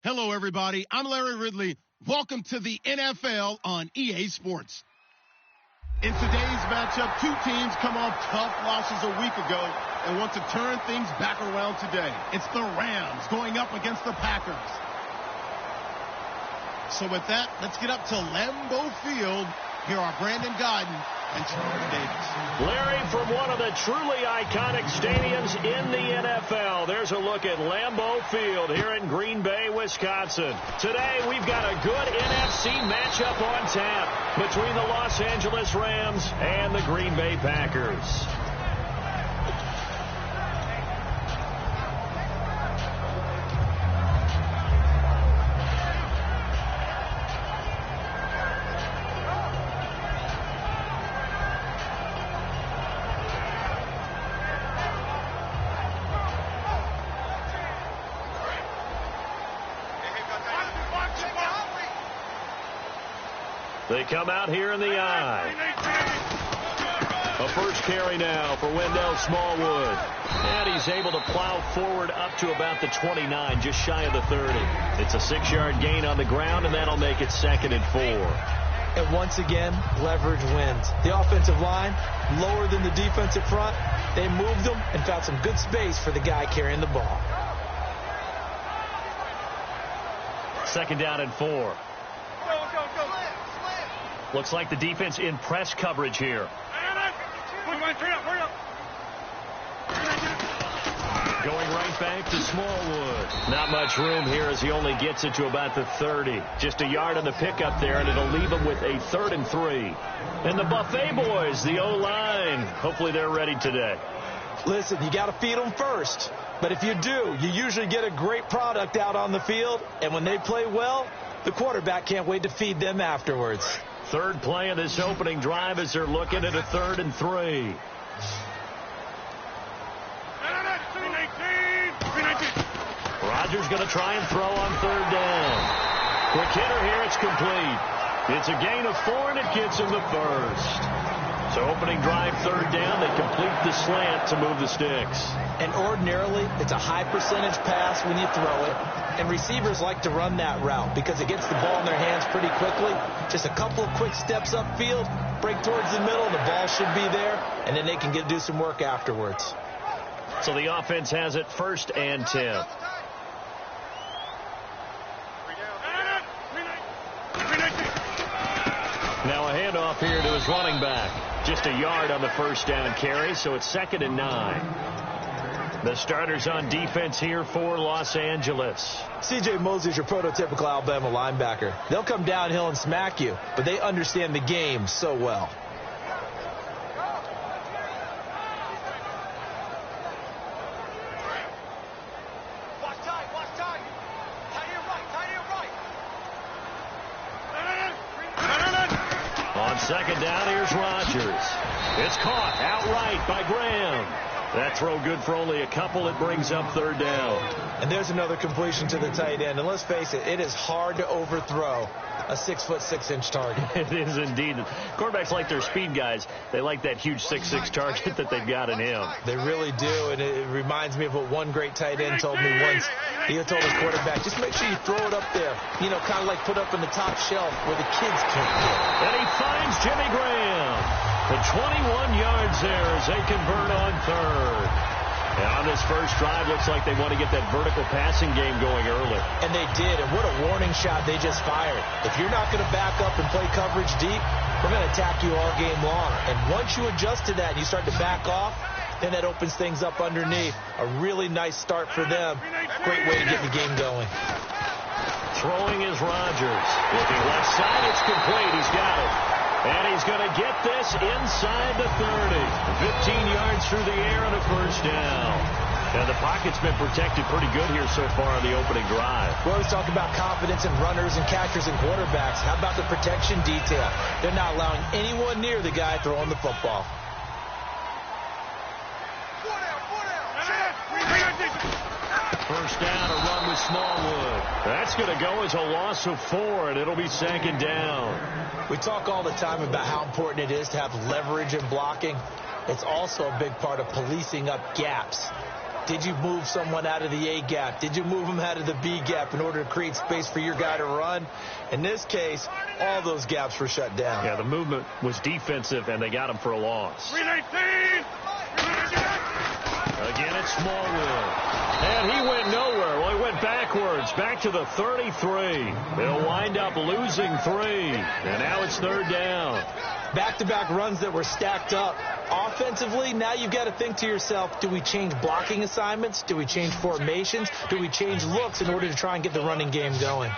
Hello, everybody. I'm Larry Ridley. Welcome to the NFL on EA Sports. In today's matchup, two teams come off tough losses a week ago and want to turn things back around today. It's the Rams going up against the Packers. So with that, let's get up to Lambeau Field. Here are Brandon Godden and Charles Davis. Larry, from one of the truly iconic stadiums in the NFL, there's a look at Lambeau Field here in Green Bay, Wisconsin. Today, we've got a good NFC matchup on tap between the Los Angeles Rams and the Green Bay Packers. They come out here in the eye. A first carry now for Wendell Smallwood. And he's able to plow forward up to about the 29, just shy of the 30. It's a 6-yard gain on the ground, and that'll make it 2nd and 4. And once again, leverage wins. The offensive line, lower than the defensive front. They moved them and found some good space for the guy carrying the ball. 2nd down and 4. Looks like the defense in press coverage here. Going right back to Smallwood. Not much room here as he only gets it to about the 30. Just a yard on the pickup there, and it'll leave him with a 3rd and 3. And the Buffet boys, the O-line, hopefully they're ready today. Listen, you got to feed them first. But if you do, you usually get a great product out on the field. And when they play well, the quarterback can't wait to feed them afterwards. Third play of this opening drive as they're looking at a 3rd and 3. Rodgers going to try and throw on 3rd down. Quick hitter here, it's complete. It's a gain of 4, and it gets him the first. So opening drive, 3rd down, they complete the slant to move the sticks. And ordinarily, it's a high percentage pass when you throw it. And receivers like to run that route because it gets the ball in their hands pretty quickly. Just a couple of quick steps upfield, break towards the middle, the ball should be there, and then they can do some work afterwards. So the offense has it 1st and 10. Now a handoff here to his running back. Just a yard on the 1st down carry, so it's 2nd and 9. The starters on defense here for Los Angeles. C.J. Mosley's your prototypical Alabama linebacker. They'll come downhill and smack you, but they understand the game so well. Watch tight. Tight right. On 2nd down, here's Rodgers. It's caught outright by Graham. That throw good for only a couple. It brings up 3rd down. And there's another completion to the tight end. And let's face it, it is hard to overthrow a 6'6" target. It is indeed. Quarterbacks like their speed guys. They like that huge 6'6" target that they've got in him. They really do. And it reminds me of what one great tight end told me once. He told his quarterback, just make sure you throw it up there. You know, kind of like put up in the top shelf where the kids can't get. And he finds Jimmy Graham. The 21 yards there as they convert on 3rd. And on this first drive, looks like they want to get that vertical passing game going early. And they did, and what a warning shot they just fired. If you're not going to back up and play coverage deep, we're going to attack you all game long. And once you adjust to that and you start to back off, then that opens things up underneath. A really nice start for them. Great way to get the game going. Throwing is Rodgers. Looking left side, it's complete. He's got it. And he's going to get this inside the 30. 15 yards through the air and a 1st down. And the pocket's been protected pretty good here so far on the opening drive. We always talk about confidence in runners and catchers and quarterbacks. How about the protection detail? They're not allowing anyone near the guy throwing the football. First down, a run with Smallwood. That's going to go as a loss of 4, and it'll be 2nd down. We talk all the time about how important it is to have leverage in blocking. It's also a big part of policing up gaps. Did you move someone out of the A gap? Did you move them out of the B gap in order to create space for your guy to run? In this case, all those gaps were shut down. Yeah, the movement was defensive, and they got him for a loss. Again, it's Smallwood. And he went nowhere. Well, he went backwards, back to the 33. They'll wind up losing 3. And now it's 3rd down. Back-to-back runs that were stacked up. Offensively, now you've got to think to yourself, do we change blocking assignments? Do we change formations? Do we change looks in order to try and get the running game going?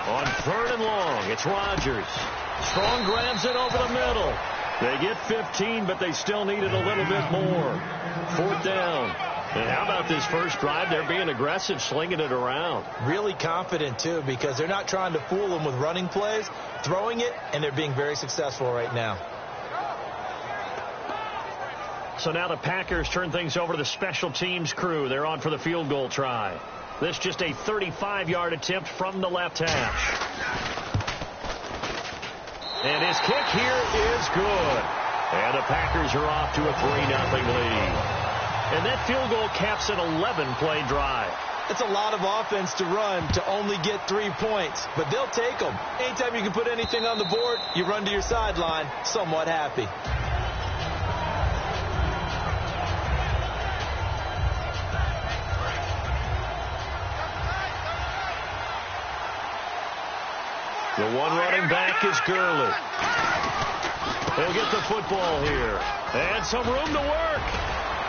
On 3rd and long, it's Rodgers. Strong grabs it over the middle. They get 15, but they still needed a little bit more. 4th down. And how about this first drive? They're being aggressive, slinging it around. Really confident, too, because they're not trying to fool them with running plays, throwing it, and they're being very successful right now. So now the Packers turn things over to the special teams crew. They're on for the field goal try. This just a 35-yard attempt from the left hash. And his kick here is good. And the Packers are off to a 3-0 lead. And that field goal caps an 11-play drive. It's a lot of offense to run to only get 3 points, but they'll take them. Anytime you can put anything on the board, you run to your sideline somewhat happy. The one running back is Gurley. He'll get the football here. And some room to work.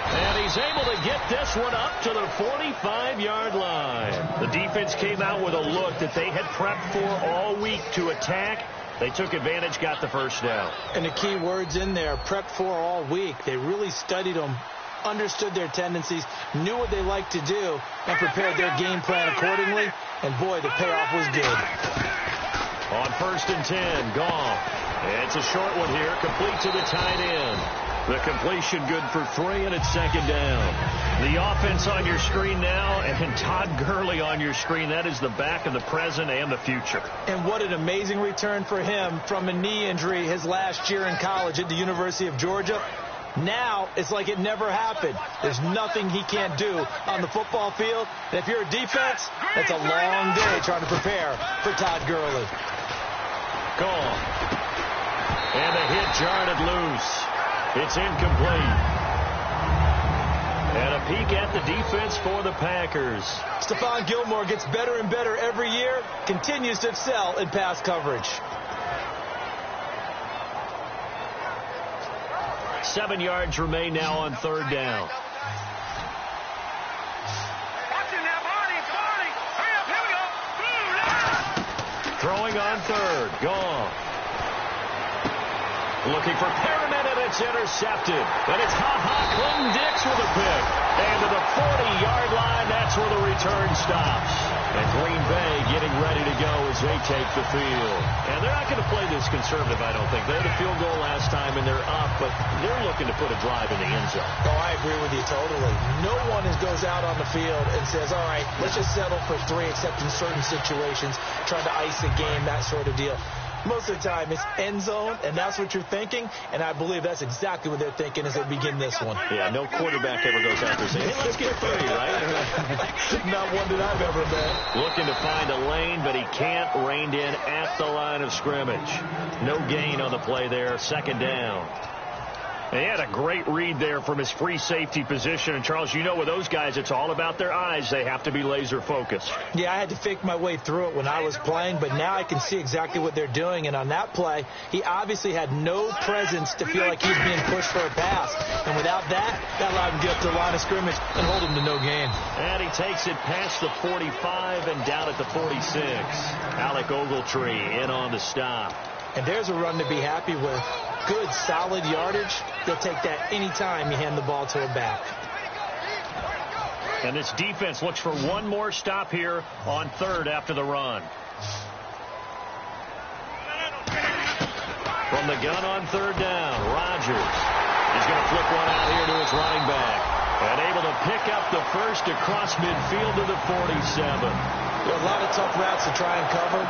And he's able to get this one up to the 45-yard line. The defense came out with a look that they had prepped for all week to attack. They took advantage, got the first down. And the key words in there, prepped for all week. They really studied them, understood their tendencies, knew what they liked to do, and prepared their game plan accordingly. And, boy, the payoff was good. On 1st and 10, Goff. It's a short one here, complete to the tight end. The completion good for 3, and it's 2nd down. The offense on your screen now, and Todd Gurley on your screen. That is the back of the present and the future. And what an amazing return for him from a knee injury his last year in college at the University of Georgia. Now it's like it never happened. There's nothing he can't do on the football field. And if you're a defense, that's a long day trying to prepare for Todd Gurley. Gone. And the hit jarred it loose. It's incomplete. And a peek at the defense for the Packers. Stephon Gilmore gets better and better every year, continues to excel in pass coverage. 7 yards remain now on 3rd down. Throwing on 3rd. Gone. Looking for Perriman, and it's intercepted. And it's Clinton-Dix with a pick. And to the 40-yard line, that's where the return stops. And Green Bay getting ready to go as they take the field. And they're not going to play this conservative, I don't think. They had a field goal last time, and they're up, but they're looking to put a drive in the end zone. Oh, I agree with you totally. No one goes out on the field and says, all right, let's just settle for 3, except in certain situations, trying to ice a game, that sort of deal. Most of the time, it's end zone, and that's what you're thinking, and I believe that's exactly what they're thinking as they begin this one. Yeah, no quarterback ever goes out there saying, hey, let's get 3, right? Not one that I've ever met. Looking to find a lane, but he can't. Reined in at the line of scrimmage. No gain on the play there. 2nd down. And he had a great read there from his free safety position. And, Charles, you know with those guys, it's all about their eyes. They have to be laser focused. Yeah, I had to fake my way through it when I was playing, but now I can see exactly what they're doing. And on that play, he obviously had no presence to feel like he was being pushed for a pass. And without that allowed him to get up to the line of scrimmage and hold him to no gain. And he takes it past the 45 and down at the 46. Alec Ogletree in on the stop. And there's a run to be happy with. Good, solid yardage. They'll take that anytime you hand the ball to a back. And this defense looks for one more stop here on 3rd after the run. From the gun on 3rd down, Rodgers is going to flip one out here to his running back. And able to pick up the first across midfield to the 47. There are a lot of tough routes to try and cover.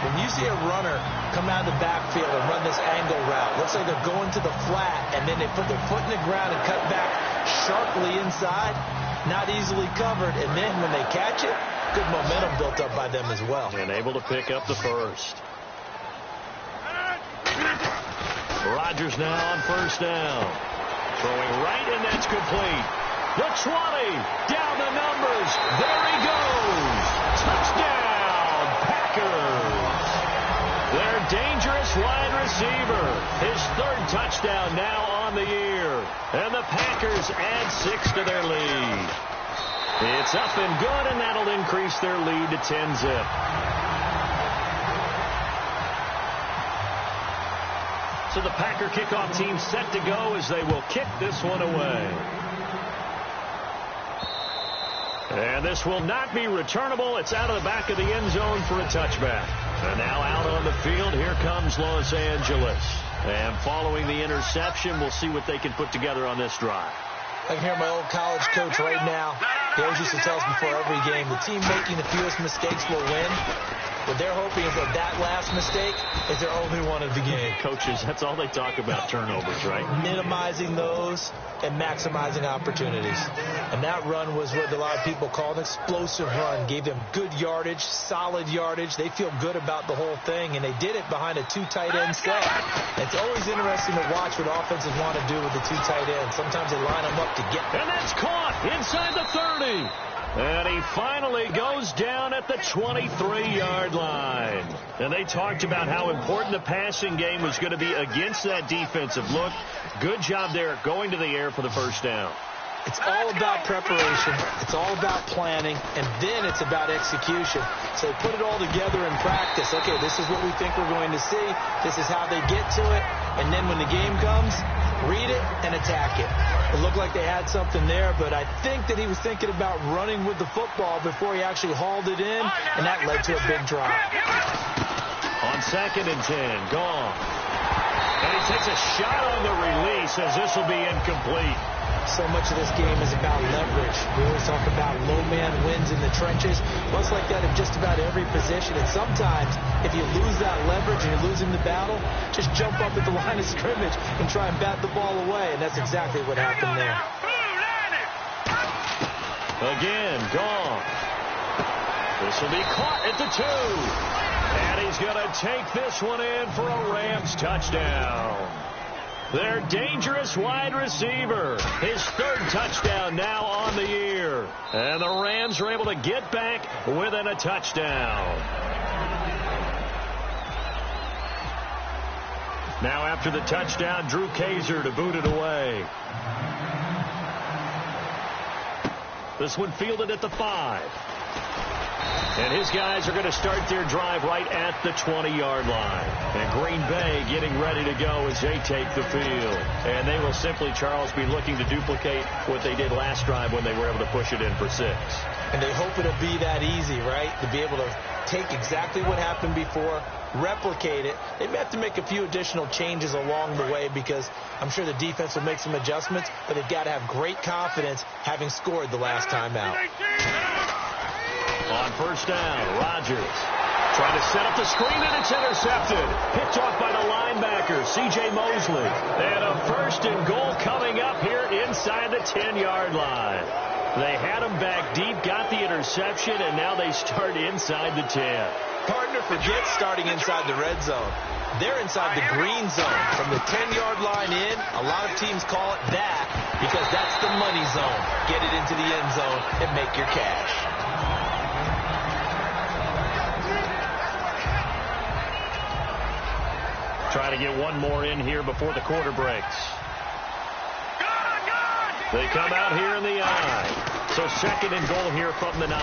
When you see a runner come out of the backfield and run this angle route, looks like they're going to the flat, and then they put their foot in the ground and cut back sharply inside, not easily covered, and then when they catch it, good momentum built up by them as well. And able to pick up the first. Rodgers now on first down. Throwing right, and that's complete. The 20, down the numbers. There he goes. Touchdown, Packers. Their dangerous wide receiver. His third touchdown now on the year. And the Packers add 6 to their lead. It's up and good, and that'll increase their lead to 10-zip. So the Packer kickoff team set to go as they will kick this one away. And this will not be returnable. It's out of the back of the end zone for a touchback. And now out on the field, here comes Los Angeles. And following the interception, we'll see what they can put together on this drive. I can hear my old college coach right now. He always used to tell us before every game, the team making the fewest mistakes will win. What they're hoping is that last mistake is their only one of the game. Coaches, that's all they talk about, turnovers, right? Minimizing those and maximizing opportunities. And that run was what a lot of people call an explosive run. Gave them good yardage, solid yardage. They feel good about the whole thing, and they did it behind a 2 tight end set. It's always interesting to watch what offenses want to do with the 2 tight ends. Sometimes they line them up to get them. And that's caught inside the 30. And he finally goes down at the 23-yard line. And they talked about how important the passing game was going to be against that defensive look. Good job there going to the air for the first down. It's all about preparation. It's all about planning. And then it's about execution. So they put it all together in practice. Okay, this is what we think we're going to see. This is how they get to it. And then when the game comes, read it and attack it. It looked like they had something there, but I think that he was thinking about running with the football before he actually hauled it in, and that led to a big drop. On 2nd and 10, gone. And he takes a shot on the release as this will be incomplete. So much of this game is about leverage. We always talk about low man wins in the trenches. Well, it's like that in just about every position. And sometimes, if you lose that leverage and you're losing the battle, just jump up at the line of scrimmage and try and bat the ball away. And that's exactly what happened there. Again, gone. This will be caught at the 2. And he's going to take this one in for a Rams touchdown. Their dangerous wide receiver. His third touchdown now on the year. And the Rams are able to get back within a touchdown. Now after the touchdown, Drew Kaiser to boot it away. This one fielded at the 5. And his guys are going to start their drive right at the 20-yard line. And Green Bay getting ready to go as they take the field. And they will simply, Charles, be looking to duplicate what they did last drive when they were able to push it in for 6. And they hope it'll be that easy, right? To be able to take exactly what happened before, replicate it. They may have to make a few additional changes along the way because I'm sure the defense will make some adjustments, but they've got to have great confidence having scored the last time out. On first down, Rodgers trying to set up the screen, and it's intercepted. Picked off by the linebacker, C.J. Mosley. And a 1st and goal coming up here inside the 10-yard line. They had him back deep, got the interception, and now they start inside the 10. Partner forgets starting inside the red zone. They're inside the green zone. From the 10-yard line in, a lot of teams call it that because that's the money zone. Get it into the end zone and make your cash. Try to get one more in here before the quarter breaks. They come out here in the I. So 2nd and goal here from the 9.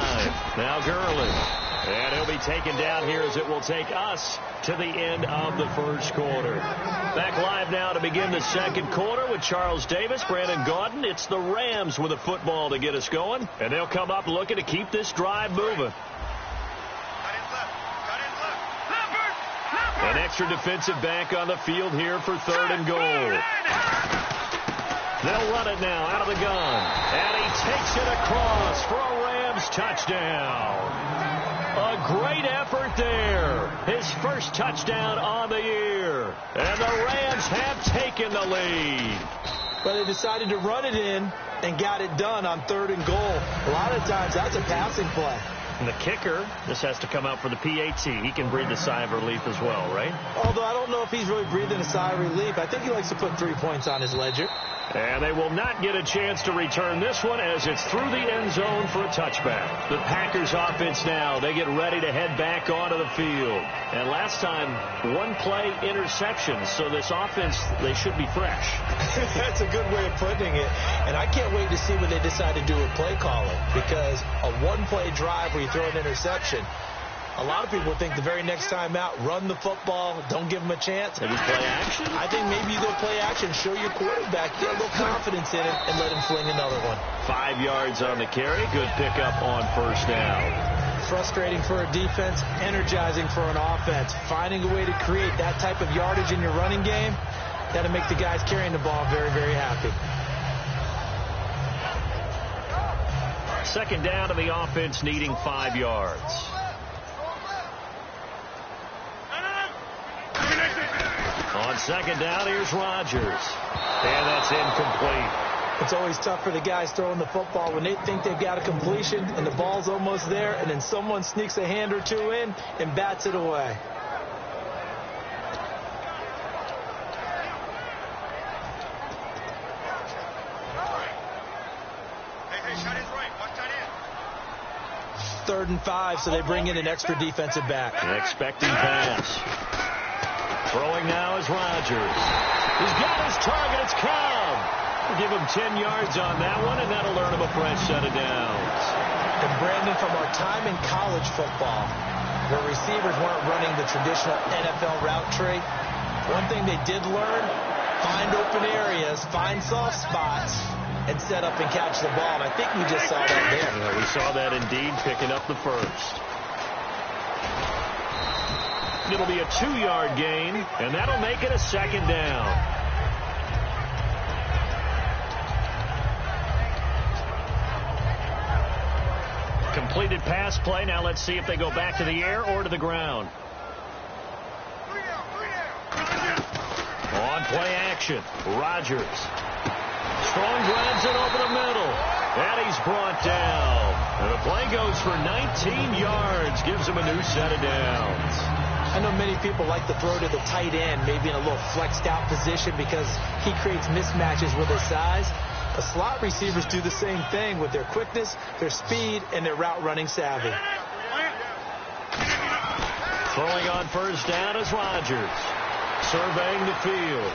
Now Gurley. And he'll be taken down here as it will take us to the end of the first quarter. Back live now to begin the 2nd quarter with Charles Davis, Brandon Gaudin. It's the Rams with a football to get us going. And they'll come up looking to keep this drive moving. An extra defensive back on the field here for 3rd and goal. They'll run it now out of the gun. And he takes it across for a Rams touchdown. A great effort there. His first touchdown on the year. And the Rams have taken the lead. But they decided to run it in and got it done on 3rd and goal. A lot of times that's a passing play. And the kicker, this has to come out for the PAT. He can breathe a sigh of relief as well, right? Although I don't know if he's really breathing a sigh of relief. I think he likes to put 3 points on his ledger. And they will not get a chance to return this one as it's through the end zone for a touchback. The Packers offense now, they get ready to head back onto the field. And last time, 1-play interception, so this offense, they should be fresh. That's a good way of putting it. And I can't wait to see what they decide to do with play calling, because a 1-play drive where you throw an interception, a lot of people think the very next time out, run the football, don't give them a chance. Maybe play action? I think maybe you go play action, show your quarterback, get a little confidence in it, and let him fling another one. 5 yards on the carry. Good pickup on first down. Frustrating for a defense, energizing for an offense. Finding a way to create that type of yardage in your running game, that'll make the guys carrying the ball very, very happy. Second down to the offense, needing 5 yards. On second down, here's Rodgers. And that's incomplete. It's always tough for the guys throwing the football when they think they've got a completion and the ball's almost there, and then someone sneaks a hand or two in and bats it away. Third and 5, so they bring in an extra defensive back. An expecting pass. Throwing now is Rodgers. He's got his target. It's Cobb. We'll give him 10 yards on that one, and that'll earn him a fresh set of downs. And Brandon, from our time in college football, where receivers weren't running the traditional NFL route tree, one thing they did learn, find open areas, find soft spots, and set up and catch the ball. And I think we just saw that there. Yeah, we saw that indeed, picking up the first. It'll be a 2-yard gain, and that'll make it a second down. Completed pass play. Now let's see if they go back to the air or to the ground. On play action, Rodgers. Strong grabs it over the middle. And he's brought down. And the play goes for 19 yards. Gives him a new set of downs. I know many people like to throw to the tight end, maybe in a little flexed out position because he creates mismatches with his size. The slot receivers do the same thing with their quickness, their speed, and their route running savvy. Throwing on first down is Rodgers. Surveying the field.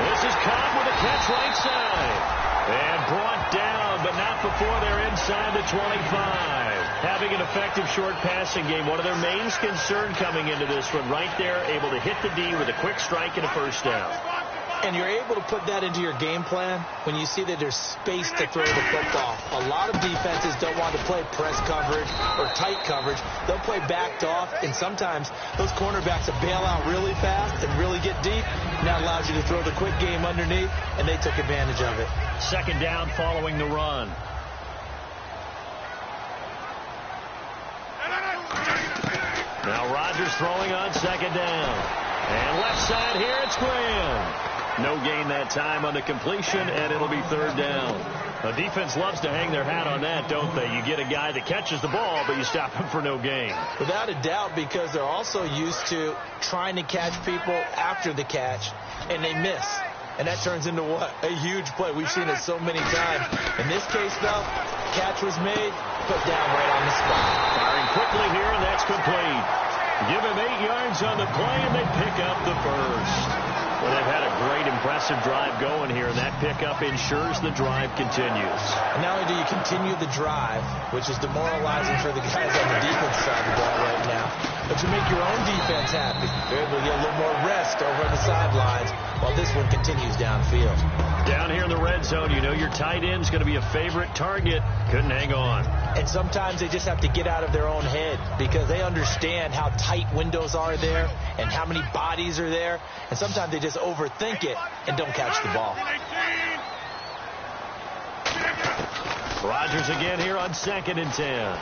This is Cobb with a catch right side. And brought down, but not before they're inside the 25. Having an effective short passing game, one of their main concern coming into this one, right there, able to hit the D with a quick strike and a first down. And you're able to put that into your game plan when you see that there's space to throw the football. A lot of defenses don't want to play press coverage or tight coverage. They'll play backed off, and sometimes those cornerbacks will bail out really fast and really get deep. And that allows you to throw the quick game underneath, and they took advantage of it. Second down following the run. Now Rodgers throwing on second down. And left side here, it's Graham. No gain that time on the completion, and it'll be third down. The defense loves to hang their hat on that, don't they? You get a guy that catches the ball, but you stop him for no gain. Without a doubt, because they're also used to trying to catch people after the catch, and they miss. And that turns into what? A huge play. We've seen it so many times. In this case, though, catch was made, put down right on the spot. Firing quickly here, and that's complete. Give him 8 yards on the play, and they pick up the first. Well, they've had a great, impressive drive going here, and that pickup ensures the drive continues. And not only do you continue the drive, which is demoralizing for the guys on the defense side of the ball right now, but you make your own defense happy. They're able to get a little more rest over on the sidelines while this one continues downfield. Down here in the red zone, you know your tight end's going to be a favorite target. Couldn't hang on. And sometimes they just have to get out of their own head because they understand how tight windows are there and how many bodies are there. And sometimes they just overthink it and don't catch the ball. Rodgers again here on 2nd and 10.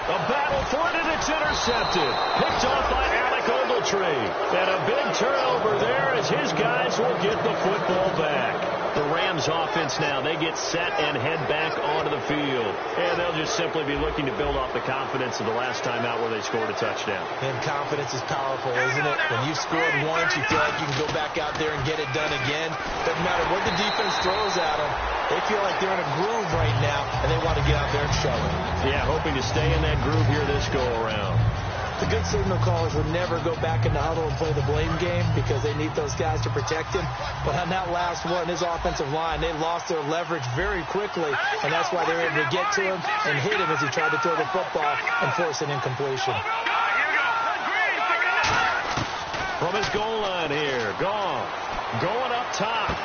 A battle for it, and it's intercepted. Picked off by Alec Ogletree. And a big turnover there as his guys will get the football back. The Rams offense now, they get set and head back onto the field. And they'll just simply be looking to build off the confidence of the last time out where they scored a touchdown. And confidence is powerful, isn't it? When you've scored once, you feel like you can go back out there and get it done again. Doesn't matter what the defense throws at them. They feel like they're in a groove right now, and they want to get out there and show it. Yeah, hoping to stay in that groove here this go-around. The good signal callers would never go back in the huddle and play the blame game because they need those guys to protect him. But on that last one, his offensive line, they lost their leverage very quickly, and that's why they were able to get to him and hit him as he tried to throw the football and force an incompletion. From his goal line here, gone. Going up top.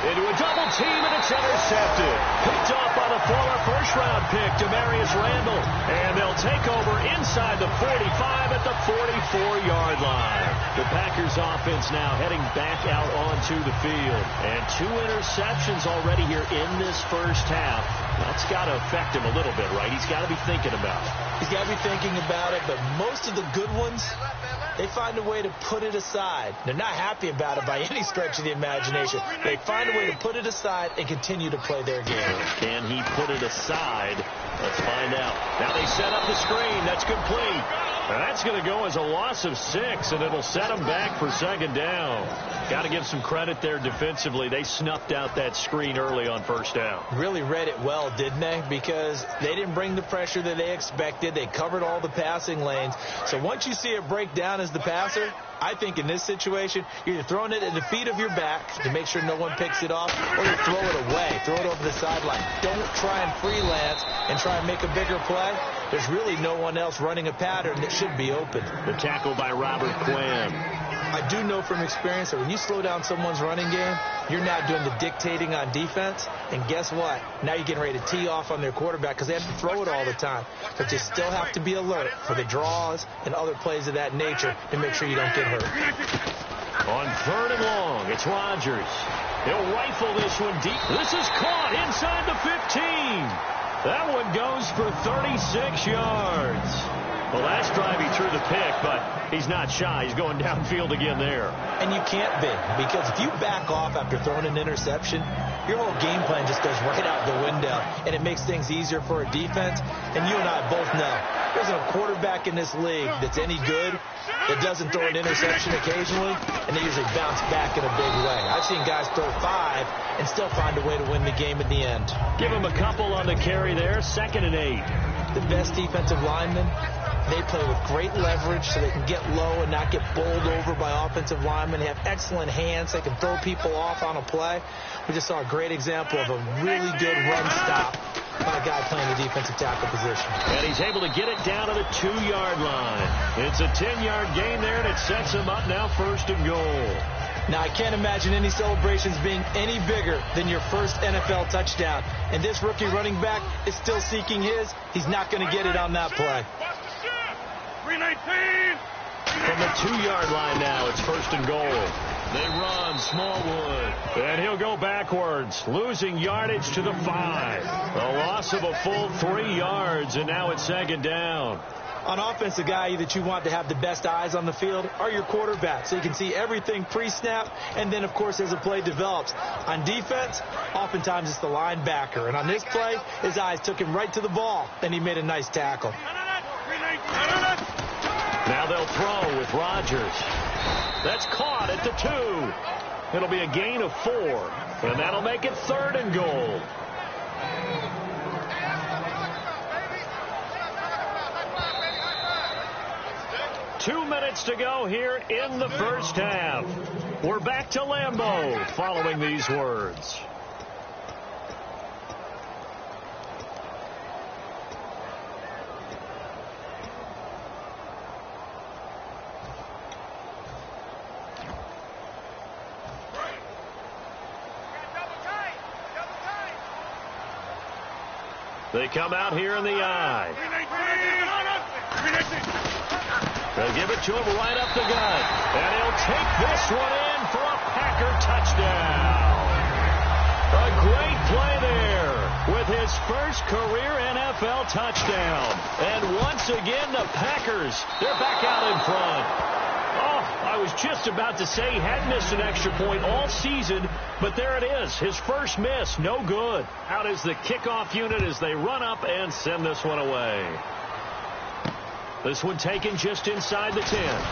Into a double team, and it's intercepted. Picked off by the former first-round pick, Demarius Randall. And they'll take over inside the 45 at the 44-yard line. The Packers offense now heading back out onto the field. And 2 interceptions already here in this first half. That's got to affect him a little bit, right? He's got to be thinking about it. He's got to be thinking about it, but most of the good ones, they find a way to put it aside. They're not happy about it by any stretch of the imagination. They find a way to put it aside and continue to play their game. Can he put it aside? Let's find out. Now they set up the screen. That's complete. And that's going to go as a loss of 6, and it'll set them back for second down. Got to give some credit there defensively. They snuffed out that screen early on first down. Really read it well, didn't they? Because they didn't bring the pressure that they expected. They covered all the passing lanes. So once you see it break down as the passer, I think in this situation, you're either throwing it at the feet of your back to make sure no one picks it off, or you throw it away, throw it over the sideline. Don't try and freelance and try and make a bigger play. There's really no one else running a pattern that should be open. The tackle by Robert Quinn. I do know from experience that when you slow down someone's running game, you're now doing the dictating on defense. And guess what? Now you're getting ready to tee off on their quarterback because they have to throw it all the time. But you still have to be alert for the draws and other plays of that nature to make sure you don't get hurt. On 3rd and long, it's Rodgers. He'll rifle this one deep. This is caught inside the 15. That one goes for 36 yards. The last drive he threw the pick, but he's not shy. He's going downfield again there. And you can't be, because if you back off after throwing an interception, your whole game plan just goes right out the window, and it makes things easier for a defense. And you and I both know there's a quarterback in this league that's any good that doesn't throw an interception occasionally, and they usually bounce back in a big way. I've seen guys throw 5 and still find a way to win the game in the end. Give him a couple on the carry there, 2nd and 8. The best defensive linemen, they play with great leverage so they can get low and not get bowled over by offensive linemen. They have excellent hands. They can throw people off on a play. We just saw a great example of a really good run stop by a guy playing the defensive tackle position. And he's able to get it down to the 2-yard line. It's a 10-yard gain there, and it sets him up now 1st and goal. Now, I can't imagine any celebrations being any bigger than your first NFL touchdown. And this rookie running back is still seeking his. He's not going to get it on that play. 319. From the 2-yard line now, it's 1st and goal. They run, Smallwood. And he'll go backwards, losing yardage to the 5. A loss of a full 3 yards, and now it's 2nd down. On offense, the guy that you want to have the best eyes on the field are your quarterbacks, so you can see everything pre-snap, and then, of course, as the play develops. On defense, oftentimes it's the linebacker. And on this play, his eyes took him right to the ball, and he made a nice tackle. Now they'll throw with Rodgers. That's caught at the 2. It'll be a gain of 4, and that'll make it 3rd and goal. Two minutes to go here in the first half. We're back to Lambeau following these words. They come out here in the eye. They'll give it to him right up the gut. And he'll take this one in for a Packer touchdown. A great play there. with his first career NFL touchdown. And once again, the Packers, they're back out in front. Oh, I was just about to say he hadn't missed an extra point all season, but there it is. His first miss, no good. Out is the kickoff unit as they run up and send this one away. This one taken just inside the 10.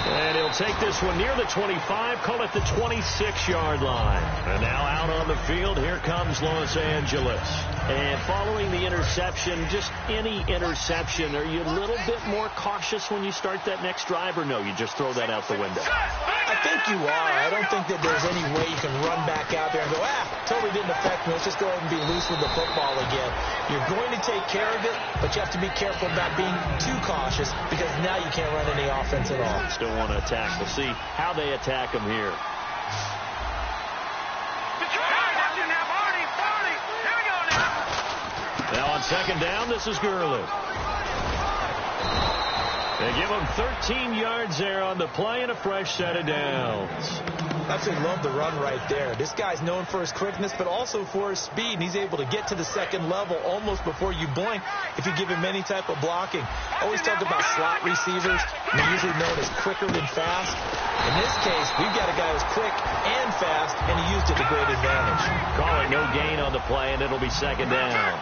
And he'll take this one near the 25, call it the 26-yard line. And now out on the field, here comes Los Angeles. And following the interception, just any interception, are you a little bit more cautious when you start that next drive, or no, you just throw that out the window? I think you are. I don't think that there's any way you can run back out there and go, totally didn't affect me. Let's just go ahead and be loose with the football again. You're going to take care of it, but you have to be careful about being too cautious because now you can't run any offense at all. Still want to attack. We'll see how they attack him here. Now on second down, this is Gurley. They give him 13 yards there on the play and a fresh set of downs. Absolutely love the run right there. This guy's known for his quickness, but also for his speed. And he's able to get to the second level almost before you blink if you give him any type of blocking. I always talk about slot receivers. They're usually known as quicker than fast. In this case, we've got a guy who's quick and fast, and he used it to great advantage. Call it no gain on the play, and it'll be second down.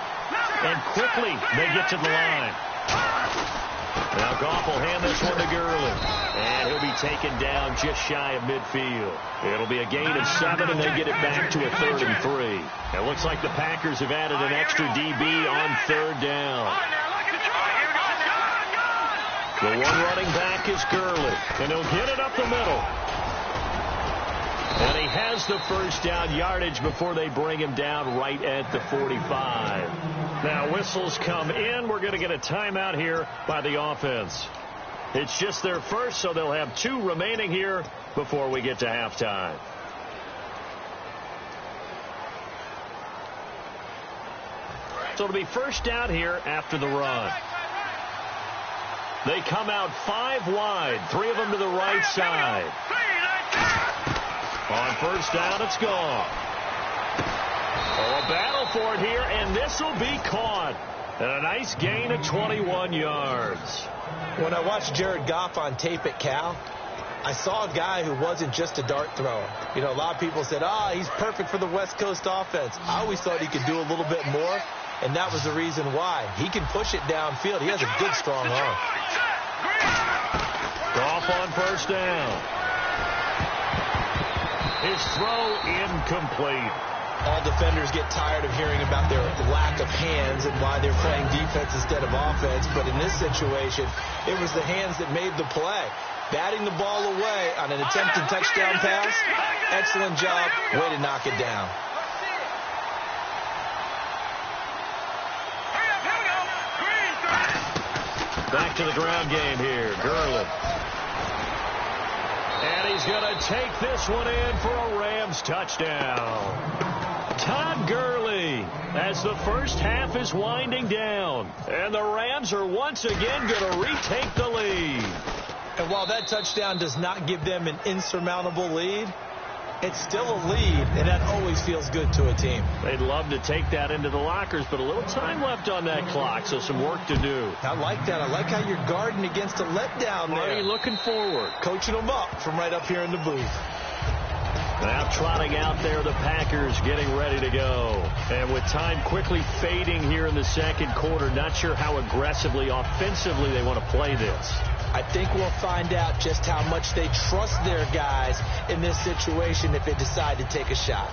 And quickly, they get to the line. Now Goff will hand this one to Gurley. And he'll be taken down just shy of midfield. It'll be a gain of 7, and they get it back to a 3rd and 3. It looks like the Packers have added an extra DB on 3rd down. The one running back is Gurley. And he'll get it up the middle. And he has the first down yardage before they bring him down right at the 45. Now whistles come in. We're going to get a timeout here by the offense. It's just their first, so they'll have 2 remaining here before we get to halftime. So it'll be first down here after the run. They come out 5 wide, 3 of them to the right side. On first down, it's gone. Oh, a battle for it here, and this will be caught. And a nice gain of 21 yards. When I watched Jared Goff on tape at Cal, I saw a guy who wasn't just a dart thrower. You know, a lot of people said, he's perfect for the West Coast offense. I always thought he could do a little bit more, and that was the reason why. He can push it downfield. He has a good, strong arm. Goff on first down. His throw incomplete. All defenders get tired of hearing about their lack of hands and why they're playing defense instead of offense. But in this situation, it was the hands that made the play. Batting the ball away on an attempted touchdown pass. Excellent job. Way to knock it down. Back to the ground game here. Gurley. And he's going to take this one in for a Rams touchdown. Todd Gurley as the first half is winding down. And the Rams are once again going to retake the lead. And while that touchdown does not give them an insurmountable lead, it's still a lead, and that always feels good to a team. They'd love to take that into the lockers, but a little time left on that clock, so some work to do. I like that. I like how you're guarding against a letdown there. Marty looking forward. Coaching them up from right up here in the booth. Now trotting out there, the Packers getting ready to go. And with time quickly fading here in the second quarter, not sure how aggressively, offensively they want to play this. I think we'll find out just how much they trust their guys in this situation if they decide to take a shot.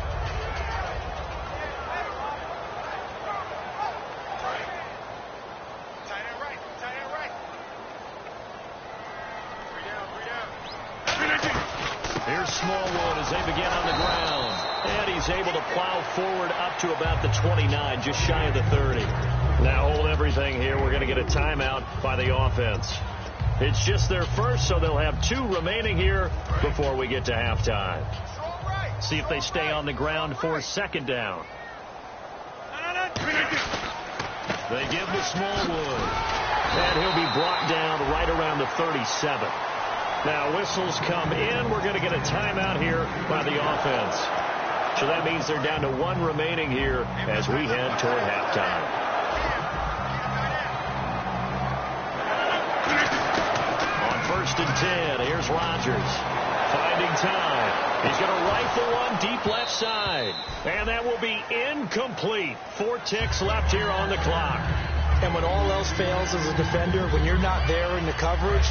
Here's Smallwood as they begin on the ground. And he's able to plow forward up to about the 29, just shy of the 30. Now hold everything here. We're going to get a timeout by the offense. It's just their first, so they'll have 2 remaining here before we get to halftime. See if they stay on the ground for second down. They give to Smallwood. And he'll be brought down right around the 37. Now whistles come in. We're going to get a timeout here by the offense. So that means they're down to 1 remaining here as we head toward halftime. On 1st and 10, here's Rodgers. Finding time. He's going to rifle one deep left side. And that will be incomplete. 4 ticks left here on the clock. And when all else fails as a defender, when you're not there in the coverage,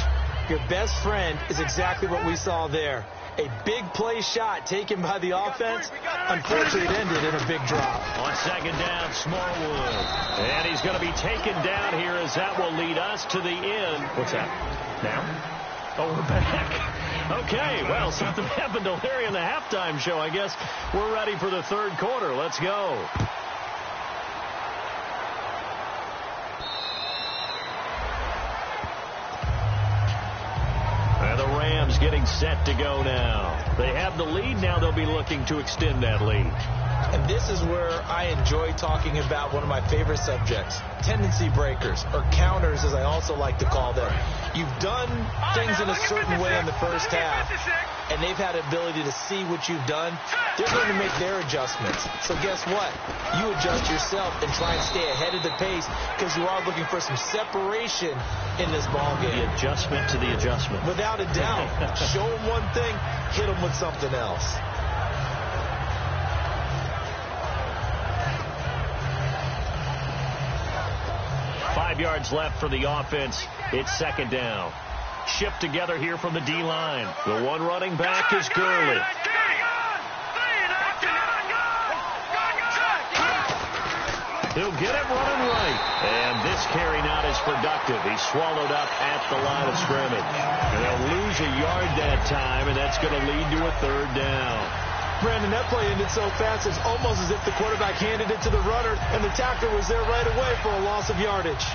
your best friend is exactly what we saw there. A big play shot taken by the offense. Unfortunately, it ended in a big drop. On 2nd down, Smallwood. And he's going to be taken down here as that will lead us to the end. What's that? Now? Oh, we're back. Okay, well, something happened to Larry in the halftime show. I guess we're ready for the 3rd quarter. Let's go. And the Rams getting set to go now. They have the lead. Now they'll be looking to extend that lead. And this is where I enjoy talking about one of my favorite subjects, tendency breakers, or counters, as I also like to call them. You've done things in a certain way in the first half, and they've had the ability to see what you've done. They're going to make their adjustments. So guess what? You adjust yourself and try and stay ahead of the pace because you are looking for some separation in this ball game. The adjustment to the adjustment. Without a doubt. Show them one thing, hit them with something else. Yards left for the offense. It's 2nd down. Shipped together here from the D-line. The one running back is Gurley. He'll get it running right. And this carry not as productive. He's swallowed up at the line of scrimmage. And they'll lose a yard that time, and that's going to lead to a 3rd down. Brandon, that play ended so fast, it's almost as if the quarterback handed it to the runner, and the tackler was there right away for a loss of yardage.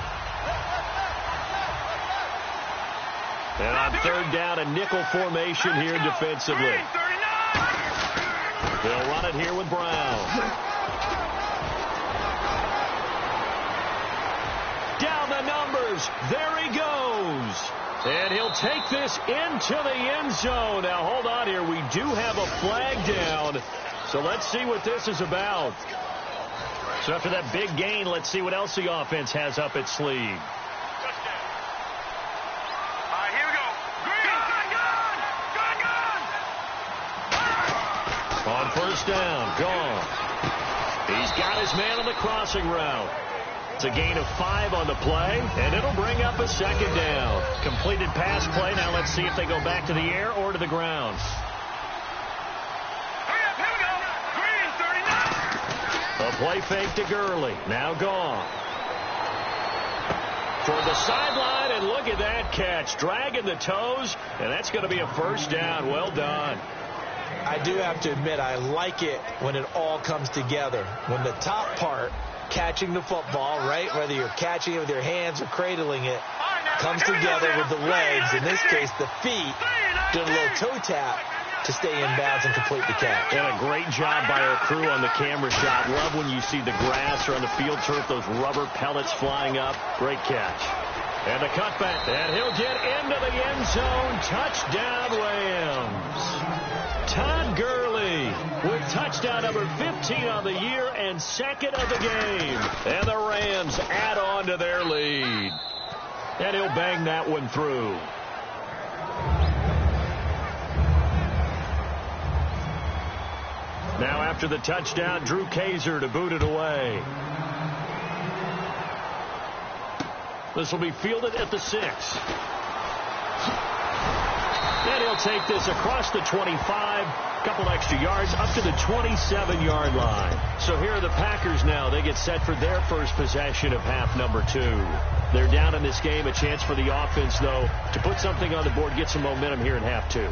And on 3rd down, a nickel formation here defensively. They'll run it here with Brown. Down the numbers. There he goes. And he'll take this into the end zone. Now, hold on here. We do have a flag down. So let's see what this is about. So after that big gain, let's see what else the offense has up its sleeve. On 1st down, gone. He's got his man on the crossing route. It's a gain of 5 on the play, and it'll bring up a 2nd down. Completed pass play. Now let's see if they go back to the air or to the ground. A play fake to Gurley. Now gone. Toward the sideline, and look at that catch. Dragging the toes, and that's going to be a 1st down. Well done. I do have to admit, I like it when it all comes together. When the top part, catching the football, right, whether you're catching it with your hands or cradling it, comes together with the legs, in this case the feet, doing a little toe tap to stay in bounds and complete the catch. And a great job by our crew on the camera shot. Love when you see the grass or on the field turf, those rubber pellets flying up. Great catch. And the cutback, and he'll get into the end zone. Touchdown, Rams. Todd Gurley with touchdown number 15 on the year and 2nd of the game. And the Rams add on to their lead. And he'll bang that one through. Now after the touchdown, Drew Kaiser to boot it away. This will be fielded at the 6. And he'll take this across the 25, couple extra yards, up to the 27-yard line. So here are the Packers now. They get set for their first possession of half number 2. They're down in this game. A chance for the offense, though, to put something on the board, get some momentum here in half 2.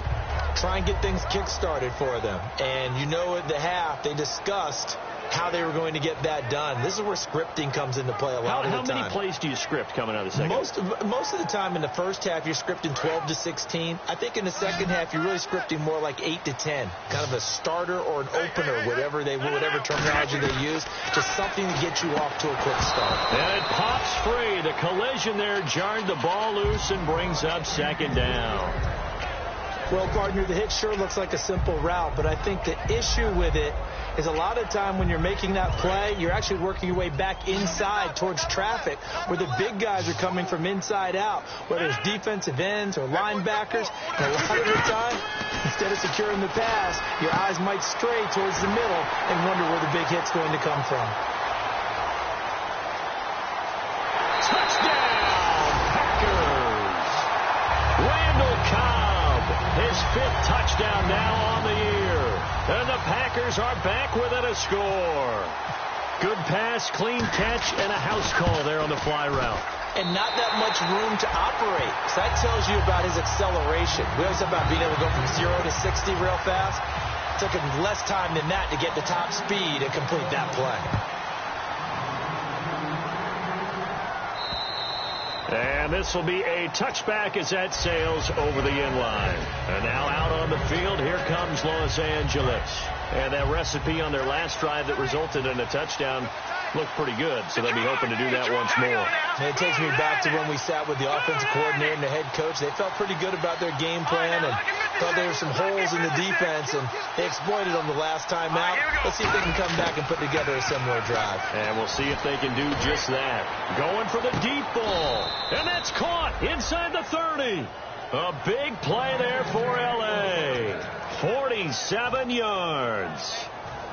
Try and get things kick-started for them. And you know at the half, they discussed how they were going to get that done. This is where scripting comes into play a lot of the time. How many plays do you script coming out of the second? Most of the time in the first half, you're scripting 12 to 16. I think in the second half, you're really scripting more like 8 to 10. Kind of a starter or an opener, whatever terminology they use, just something to get you off to a quick start. And it pops free. The collision there jarred the ball loose and brings up 2nd down. Well, partner, the hit sure looks like a simple route, but I think the issue with it is a lot of time when you're making that play, you're actually working your way back inside towards traffic where the big guys are coming from inside out, whether it's defensive ends or linebackers. And a lot of the time, instead of securing the pass, your eyes might stray towards the middle and wonder where the big hit's going to come from. His 5th touchdown now on the year. And the Packers are back within a score. Good pass, clean catch, and a house call there on the fly route. And not that much room to operate. So that tells you about his acceleration. We always talk about being able to go from 0 to 60 real fast. It took him less time than that to get the top speed and complete that play. And this will be a touchback as that sails over the end line. And now out on the field, here comes Los Angeles. And that recipe on their last drive that resulted in a touchdown looked pretty good, so they'll be hoping to do that once more. And it takes me back to when we sat with the offensive coordinator and the head coach. They felt pretty good about their game plan and thought there were some holes in the defense, and they exploited them the last time out. Let's see if they can come back and put together a similar drive. And we'll see if they can do just that. Going for the deep ball. And that's caught inside the 30. A big play there for L.A. 47 yards.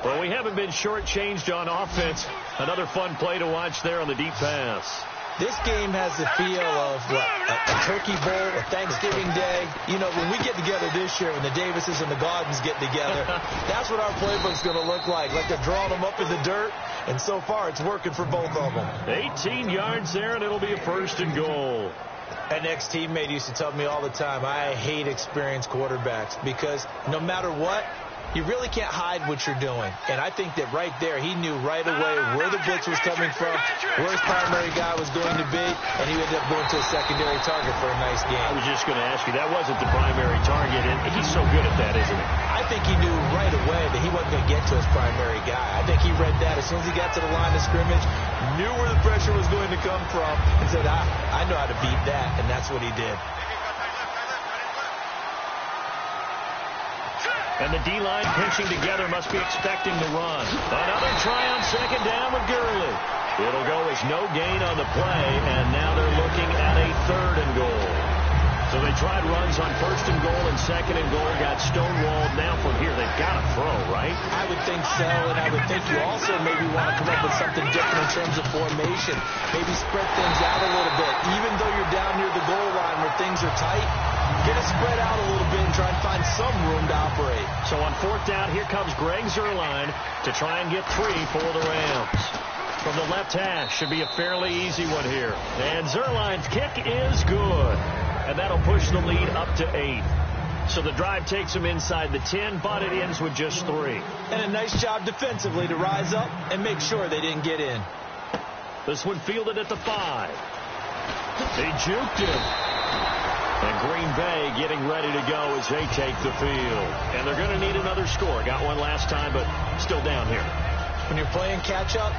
Well, we haven't been shortchanged on offense. Another fun play to watch there on the deep pass. This game has the feel of a turkey bowl, a Thanksgiving day. You know, when we get together this year, when the Davises and the Gardens get together, that's what our playbook's going to look like they're drawing them up in the dirt, and so far it's working for both of them. 18 yards there, and it'll be a 1st and goal. An ex-teammate used to tell me all the time, I hate experienced quarterbacks because no matter what, you really can't hide what you're doing. And I think that right there, he knew right away where the blitz was coming from, where his primary guy was going to be, and he ended up going to a secondary target for a nice game. I was just going to ask you, that wasn't the primary target, and he's so good at that, isn't he? I think he knew right away that he wasn't going to get to his primary guy. I think he read that as soon as he got to the line of scrimmage, knew where the pressure was going to come from, and said, I know how to beat that, and that's what he did. And the D-line pinching together must be expecting the run. Another try on 2nd down with Gurley. It'll go as no gain on the play, and now they're looking at a 3rd and goal. So they tried runs on 1st and goal and 2nd and goal, got stonewalled. Now from here, they've got to throw, right? I would think so, and I would think you also maybe want to come up with something different in terms of formation. Maybe spread things out a little bit. Even though you're down near the goal line where things are tight, get it spread out a little bit and try and find some room to operate. So on 4th down, here comes Greg Zuerlein to try and get 3 for the Rams. From the left hash, should be a fairly easy one here. And Zuerlein's kick is good. And that'll push the lead up to 8. So the drive takes them inside the 10, but it ends with just 3. And a nice job defensively to rise up and make sure they didn't get in. This one fielded at the 5. They juked him. And Green Bay getting ready to go as they take the field. And they're going to need another score. Got one last time, but still down here. When you're playing catch-up,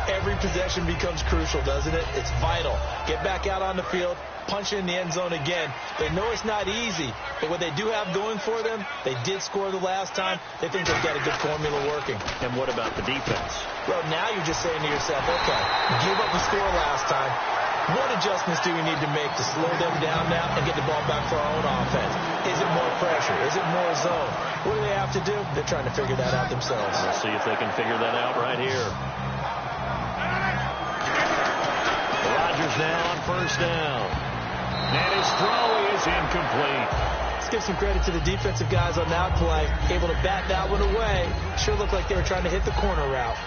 every possession becomes crucial, doesn't it? It's vital. Get back out on the field, punch in the end zone again. They know it's not easy, but what they do have going for them, they did score the last time. They think they've got a good formula working. And what about the defense? Well, now you're just saying to yourself, okay, give up a score last time. What adjustments do we need to make to slow them down now and get the ball back for our own offense? Is it more pressure? Is it more zone? What do they have to do? They're trying to figure that out themselves. We'll see if they can figure that out right here. Rodgers now on 1st down. And his throw is incomplete. Let's give some credit to the defensive guys on that play. Able to bat that one away. Sure looked like they were trying to hit the corner route.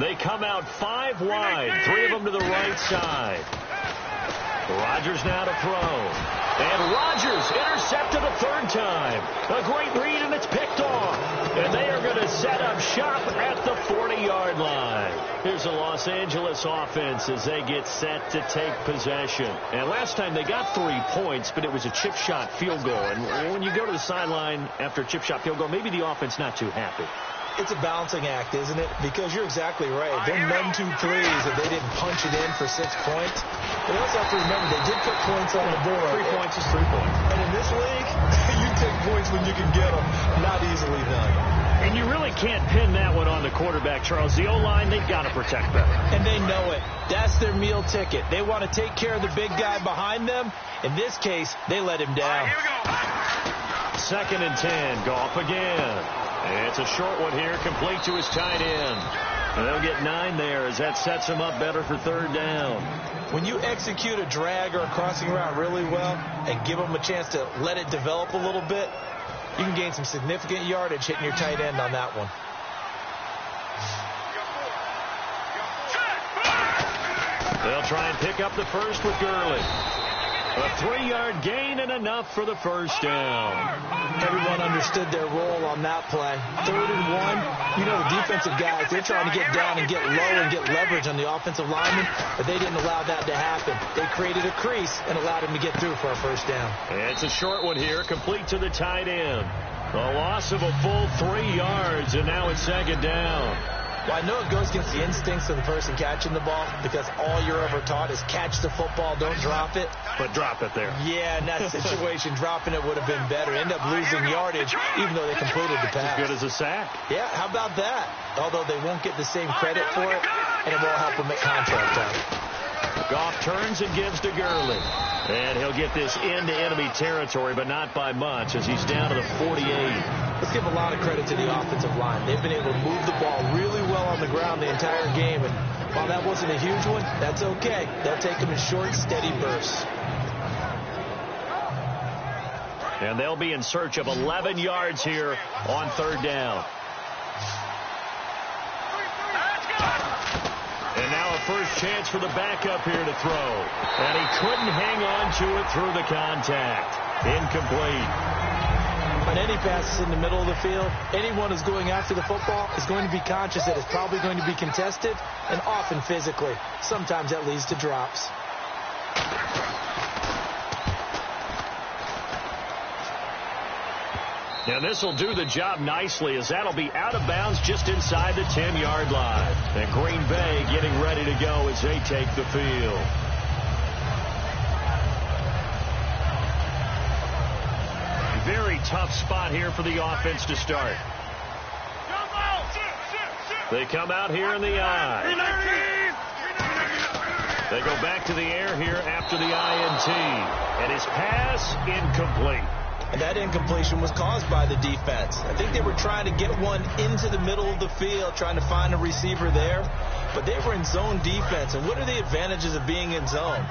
They come out 5 wide, 3 of them to the right side. Rodgers now to throw. And Rodgers intercepted a 3rd time. A great read, and it's picked off. And they are going to set up shop at the 40-yard line. Here's the Los Angeles offense as they get set to take possession. And last time they got 3 points, but it was a chip shot field goal. And when you go to the sideline after a chip shot field goal, maybe the offense not too happy. It's a balancing act, isn't it? Because you're exactly right. They're none too pleased that they didn't punch it in for 6 points. But you also have to remember they did put points on the board. 3 points is 3 points. And in this league, you take points when you can get them. Not easily done. And you really can't pin that one on the quarterback, Charles. The O-line, they've got to protect better. And they know it. That's their meal ticket. They want to take care of the big guy behind them. In this case, they let him down. Here we go. 2nd and 10. Goff again. It's a short one here, complete to his tight end. And they'll get 9 there as that sets him up better for 3rd down. When you execute a drag or a crossing route really well and give them a chance to let it develop a little bit, you can gain some significant yardage hitting your tight end on that one. They'll try and pick up the first with Gurley. A 3-yard gain and enough for the first down. Everyone understood their role on that play. 3rd and 1. You know the defensive guys, they're trying to get down and get low and get leverage on the offensive lineman, but they didn't allow that to happen. They created a crease and allowed him to get through for a first down. It's a short one here, complete to the tight end. A loss of a full 3 yards, and now it's 2nd down. Well, I know it goes against the instincts of the person catching the ball because all you're ever taught is catch the football, don't drop it. But drop it there. Yeah, in that situation, dropping it would have been better. End up losing yardage even though they completed the pass. As good as a sack. Yeah, how about that? Although they won't get the same credit for it, and it won't help them at contract time. Goff turns and gives to Gurley. And he'll get this into enemy territory, but not by much as he's down to the 48. Let's give a lot of credit to the offensive line. They've been able to move the ball really well on the ground the entire game. And while that wasn't a huge one, that's okay. They'll take them in short, steady bursts. And they'll be in search of 11 yards here on 3rd down. And now a first chance for the backup here to throw. And he couldn't hang on to it through the contact. Incomplete. On any passes in the middle of the field, anyone who's going after the football is going to be conscious that it's probably going to be contested, and often physically. Sometimes that leads to drops. Now this will do the job nicely as that'll be out of bounds just inside the 10-yard line. And Green Bay getting ready to go as they take the field. Very tough spot here for the offense to start. They come out here in the I. They go back to the air here after the INT. And his pass incomplete. And that incompletion was caused by the defense. I think they were trying to get one into the middle of the field, trying to find a receiver there. But they were in zone defense. And what are the advantages of being in zone?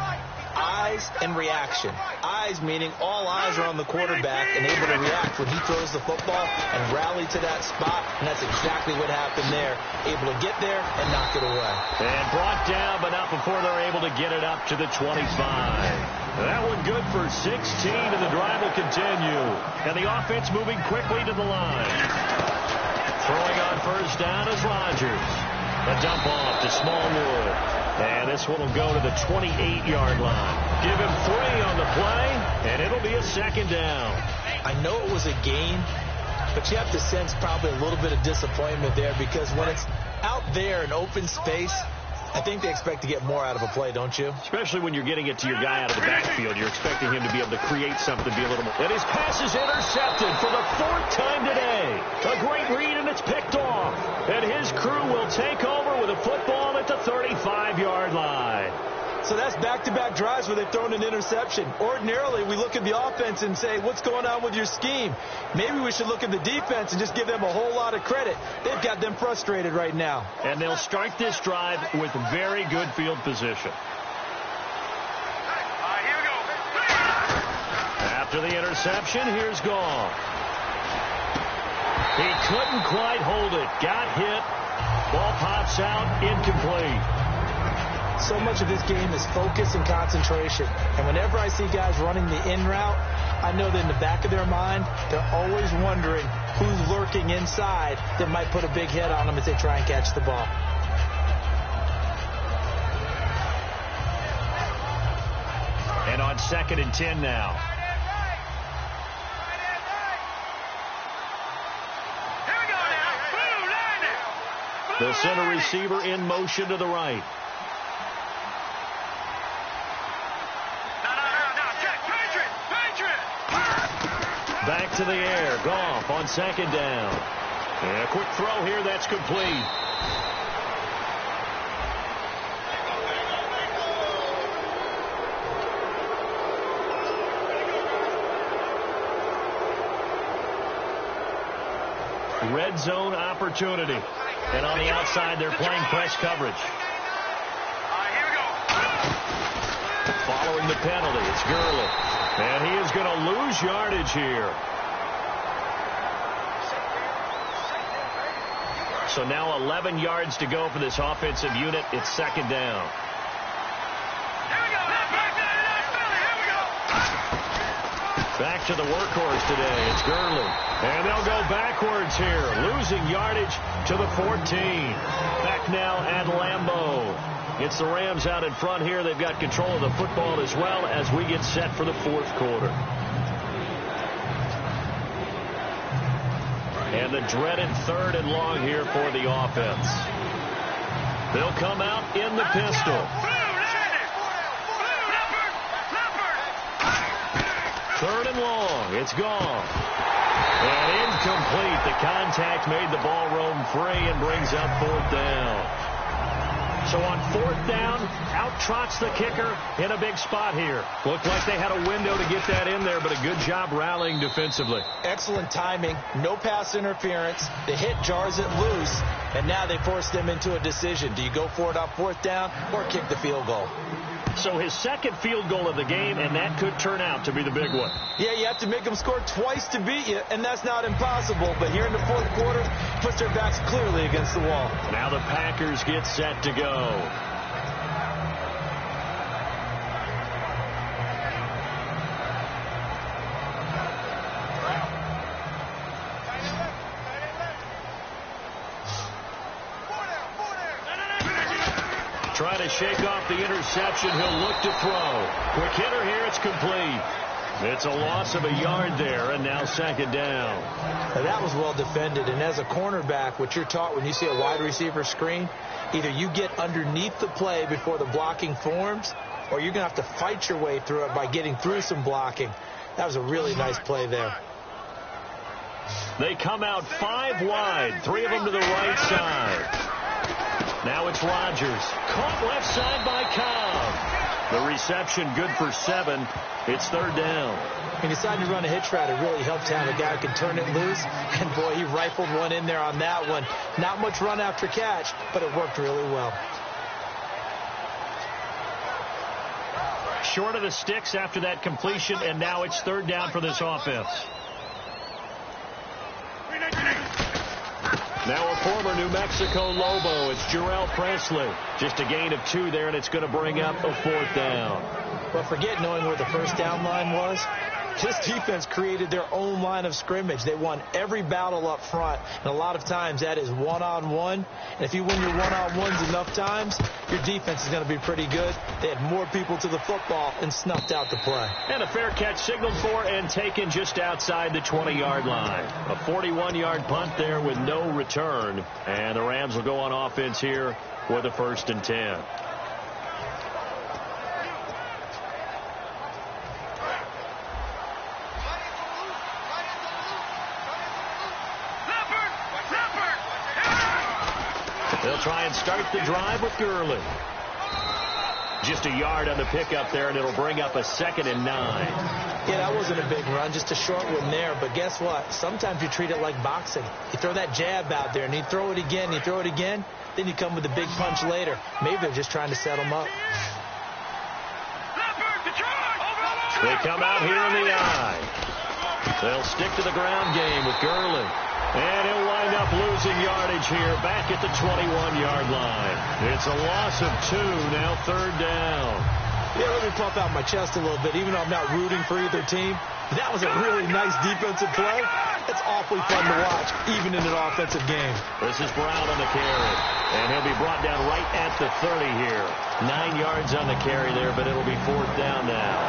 Eyes and reaction. Eyes meaning all eyes are on the quarterback and able to react when he throws the football and rally to that spot. And that's exactly what happened there. Able to get there and knock it away. And brought down, but not before they're able to get it up to the 25. That one good for 16, and the drive will continue. And the offense moving quickly to the line. Throwing on first down is Rodgers. A dump off to Smallwood. And this one will go to the 28-yard line. Give him 3 on the play, and it'll be a 2nd down. I know it was a gain, but you have to sense probably a little bit of disappointment there because when it's out there in open space, I think they expect to get more out of a play, don't you? Especially when you're getting it to your guy out of the backfield. You're expecting him to be able to create something, be a little more. And his pass is intercepted for the 4th time today. A great read, and it's picked off. And his crew will take over with a football at the 35-yard line. So that's back-to-back drives where they've thrown an interception. Ordinarily, we look at the offense and say, what's going on with your scheme? Maybe we should look at the defense and just give them a whole lot of credit. They've got them frustrated right now. And they'll start this drive with very good field position. Here we go. After the interception, here's Goff. He couldn't quite hold it. Got hit. Ball pops out. Incomplete. So much of this game is focus and concentration. And whenever I see guys running the in route, I know that in the back of their mind, they're always wondering who's lurking inside that might put a big hit on them as they try and catch the ball. And on 2nd and 10 now. Here we go now. The center receiver in motion to the right. Back to the air. Goff on second down. And a quick throw here that's complete. Red zone opportunity. And on the outside, they're playing press coverage. Following the penalty, it's Gurley. And he is going to lose yardage here. So now 11 yards to go for this offensive unit. It's second down. Back to the workhorse today. It's Gurley. And they'll go backwards here, losing yardage to the 14. Back now at Lambeau. It's the Rams out in front here. They've got control of the football as well as we get set for the fourth quarter. And the dreaded third and long here for the offense. They'll come out in the pistol. Third and long. It's gone. And incomplete. The contact made the ball roam free and brings up fourth down. So on fourth down, out trots the kicker in a big spot here. Looked like they had a window to get that in there, but a good job rallying defensively. Excellent timing. No pass interference. The hit jars it loose, and now they force them into a decision. Do you go for it on fourth down or kick the field goal? So his second field goal of the game, and that could turn out to be the big one. Yeah, you have to make them score twice to beat you, and that's not impossible. But here in the fourth quarter, puts their backs clearly against the wall. Now the Packers get set to go. Try to shake off the interception. He'll look to throw. Quick hitter here. It's complete. It's a loss of a yard there, and now second down. Now that was well defended, and as a cornerback, what you're taught when you see a wide receiver screen, either you get underneath the play before the blocking forms, or you're going to have to fight your way through it by getting through some blocking. That was a really nice play there. They come out 5 wide, 3 of them to the right side. Now it's Rodgers. Caught left side by Cobb. The reception good for 7. It's third down. He decided to run a hitch route. It really helped out. A guy who can turn it loose. And, boy, he rifled one in there on that one. Not much run after catch, but it worked really well. Short of the sticks after that completion, and now it's third down for this offense. Now a former New Mexico Lobo. It's Jarrell Presley. Just a gain of 2 there, and it's going to bring up a fourth down. Well, forget knowing where the first down line was. This defense created their own line of scrimmage. They won every battle up front, and a lot of times that is one-on-one. And if you win your one-on-ones enough times, your defense is going to be pretty good. They had more people to the football and snuffed out the play. And a fair catch signaled for and taken just outside the 20-yard line. A 41-yard punt there with no return. And the Rams will go on offense here for the 1st and 10. They'll try and start the drive with Gurley. Just a yard on the pickup there, and it'll bring up a 2nd and 9. Yeah, that wasn't a big run, just a short one there. But guess what? Sometimes you treat it like boxing. You throw that jab out there, and you throw it again, then you come with a big punch later. Maybe they're just trying to set them up. They come out here in the eye. They'll stick to the ground game with Gurley. And he'll wind up losing yardage here back at the 21-yard line. It's a loss of 2, now third down. Yeah, let me pump out my chest a little bit, even though I'm not rooting for either team. That was a really nice defensive play. It's awfully fun to watch, even in an offensive game. This is Brown on the carry. And he'll be brought down right at the 30 here. 9 yards on the carry there, but it'll be fourth down now.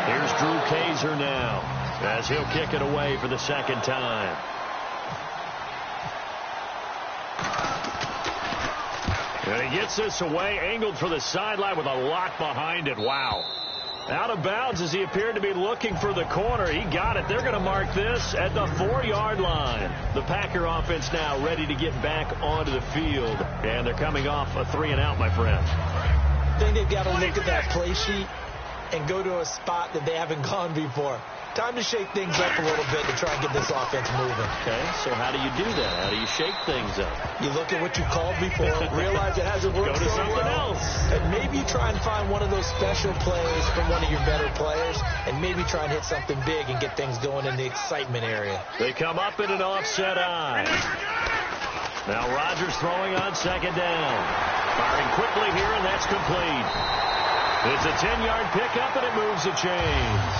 Here's Drew Kaiser now, as he'll kick it away for the second time. And he gets this away, angled for the sideline with a lock behind it. Wow. Out of bounds as he appeared to be looking for the corner. He got it. They're going to mark this at the 4-yard line. The Packer offense now ready to get back onto the field. And they're coming off a 3-and-out, my friend. I think they've got to look at that play sheet and go to a spot that they haven't gone before. Time to shake things up a little bit to try and get this offense moving. Okay, so how do you do that? How do you shake things up? You look at what you called before, realize it hasn't worked Go to something else. and maybe try and find one of those special plays from one of your better players, and maybe try and hit something big and get things going in the excitement area. They come up in an offset eye. Now Rodgers throwing on second down. Firing quickly here, and that's complete. It's a 10-yard pickup, and it moves the chains.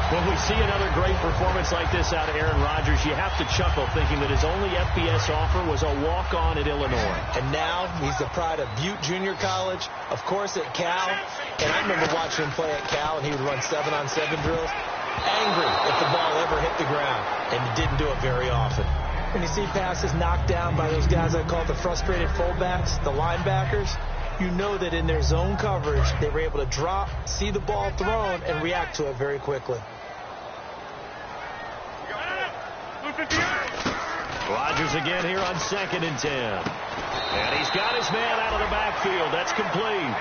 When we see another great performance like this out of Aaron Rodgers, you have to chuckle thinking that his only FBS offer was a walk-on at Illinois. And now he's the pride of Butte Junior College, of course at Cal. And I remember watching him play at Cal, and he would run 7-on-7 drills. Angry if the ball ever hit the ground, and he didn't do it very often. When you see passes knocked down by those guys I call the frustrated fullbacks, the linebackers, you know that in their zone coverage, they were able to drop, see the ball thrown, and react to it very quickly. Rodgers again here on 2nd and 10. And he's got his man out of the backfield. That's complete.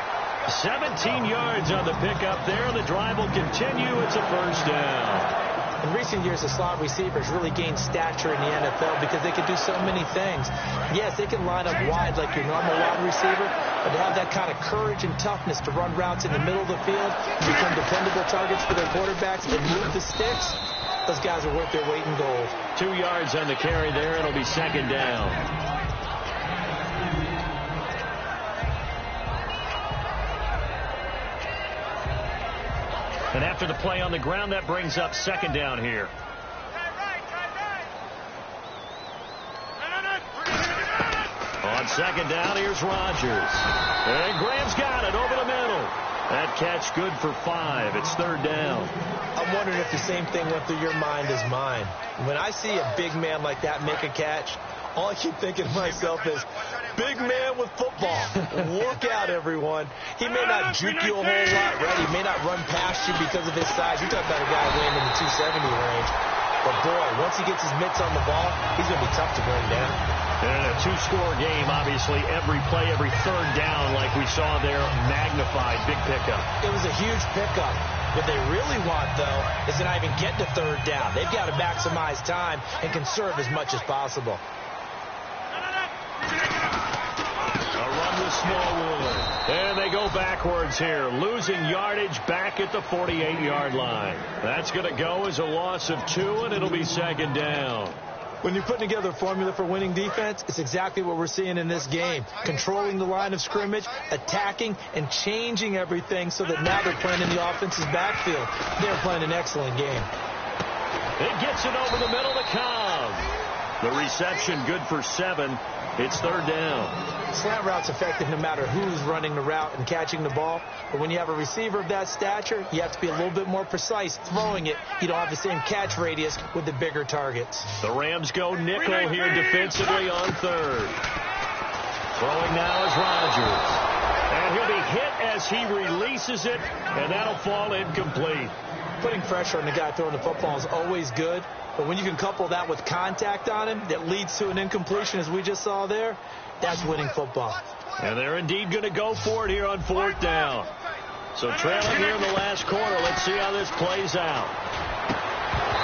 17 yards on the pickup there. The drive will continue. It's a first down. In recent years, the slot receivers really gained stature in the NFL because they could do so many things. Yes, they can line up wide like your normal wide receiver, but to have that kind of courage and toughness to run routes in the middle of the field, become dependable targets for their quarterbacks, and move the sticks, those guys are worth their weight in gold. 2 yards on the carry there. It'll be second down. And after the play on the ground, that brings up second down here. On second down, here's Rodgers. And Graham's got it over the middle. That catch good for 5. It's third down. I'm wondering if the same thing went through your mind as mine. When I see a big man like that make a catch, all I keep thinking to myself is, big man with football. Look out, everyone. He may not juke you a whole lot, right? He may not run past you because of his size. You're talking about a guy weighing in the 270 range. But, boy, once he gets his mitts on the ball, he's going to be tough to bring down. And in a 2-score game, obviously, every play, every third down, like we saw there, magnified, big pickup. It was a huge pickup. What they really want, though, is to not even get to third down. They've got to maximize time and conserve as much as possible. A run with Smallwood. And they go backwards here, losing yardage back at the 48-yard line. That's going to go as a loss of 2, and it'll be second down. When you're putting together a formula for winning defense, it's exactly what we're seeing in this game. Controlling the line of scrimmage, attacking, and changing everything so that now they're playing in the offense's backfield. They're playing an excellent game. It gets it over the middle to Cobb. The reception good for 7. It's third down. Slant route's effective no matter who's running the route and catching the ball. But when you have a receiver of that stature, you have to be a little bit more precise throwing it. You don't have the same catch radius with the bigger targets. The Rams go nickel here defensively on third. Throwing now is Rodgers. And he'll be hit as he releases it, and that'll fall incomplete. Putting pressure on the guy throwing the football is always good. But when you can couple that with contact on him that leads to an incompletion, as we just saw there, that's winning football. And they're indeed going to go for it here on fourth down. So trailing here in the last quarter. Let's see how this plays out.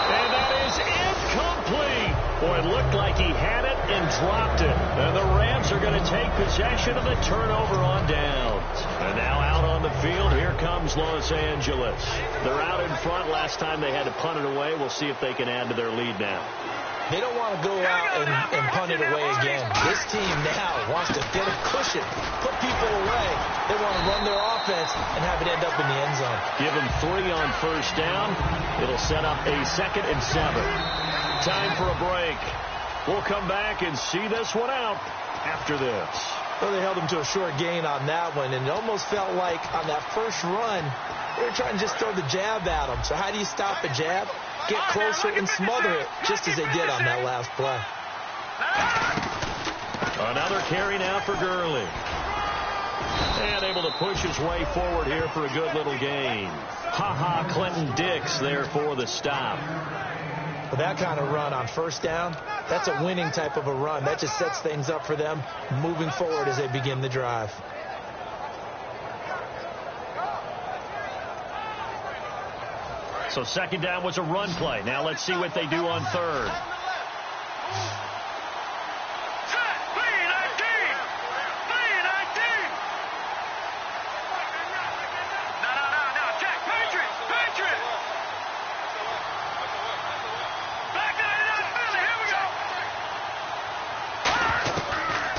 And that is incomplete. Boy, it looked like he had it and dropped it. And the Rams are going to take possession of the turnover on downs. And now out on the field, here comes Los Angeles. They're out in front. Last time they had to punt it away. We'll see if they can add to their lead now. They don't want to go out and punt it away again. This team now wants to get a cushion, put people away. They want to run their offense and have it end up in the end zone. Give them 3 on first down. It'll set up a 2nd and 7. Time for a break. We'll come back and see this one out after this. Well, they held him to a short gain on that one, and it almost felt like on that first run, they were trying to just throw the jab at him. So how do you stop a jab? Get closer and smother it, just as they did on that last play. Another carry now for Gurley. And able to push his way forward here for a good little gain. Clinton Dix there for the stop. Well, that kind of run on first down, that's a winning type of a run. That just sets things up for them moving forward as they begin the drive. So second down was a run play. Now let's see what they do on third.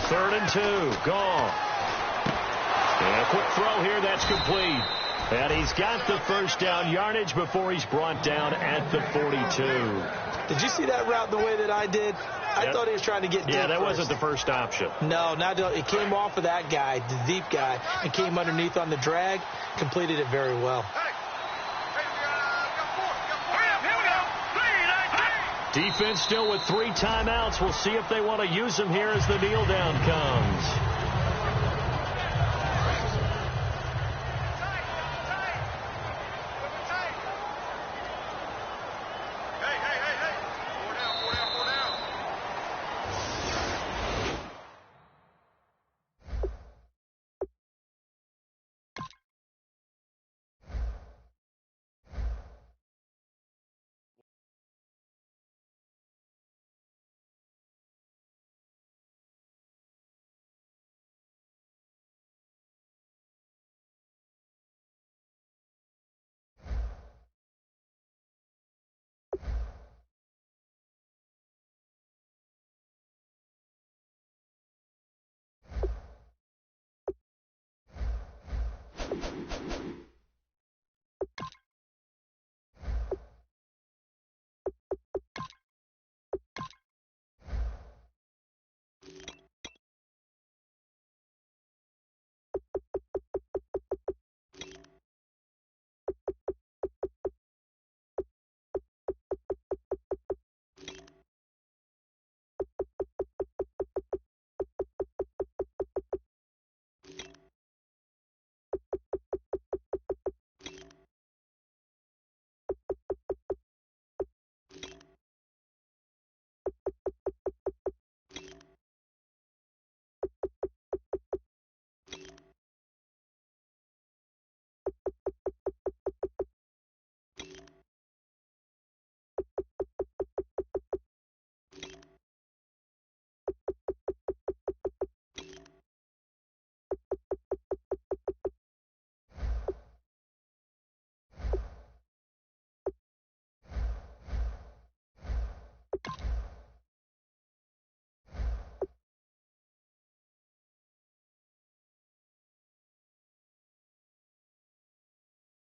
Third and 2, gone. And a quick throw here, that's complete. And he's got the first down yardage before he's brought down at the 42. Did you see that route the way that I did? I thought he was trying to get deep. Yeah, that first. wasn't the first option. No, it came off of that guy, the deep guy, and came underneath on the drag, completed it very well. Defense still with 3 timeouts. We'll see if they want to use them here as the kneel down comes.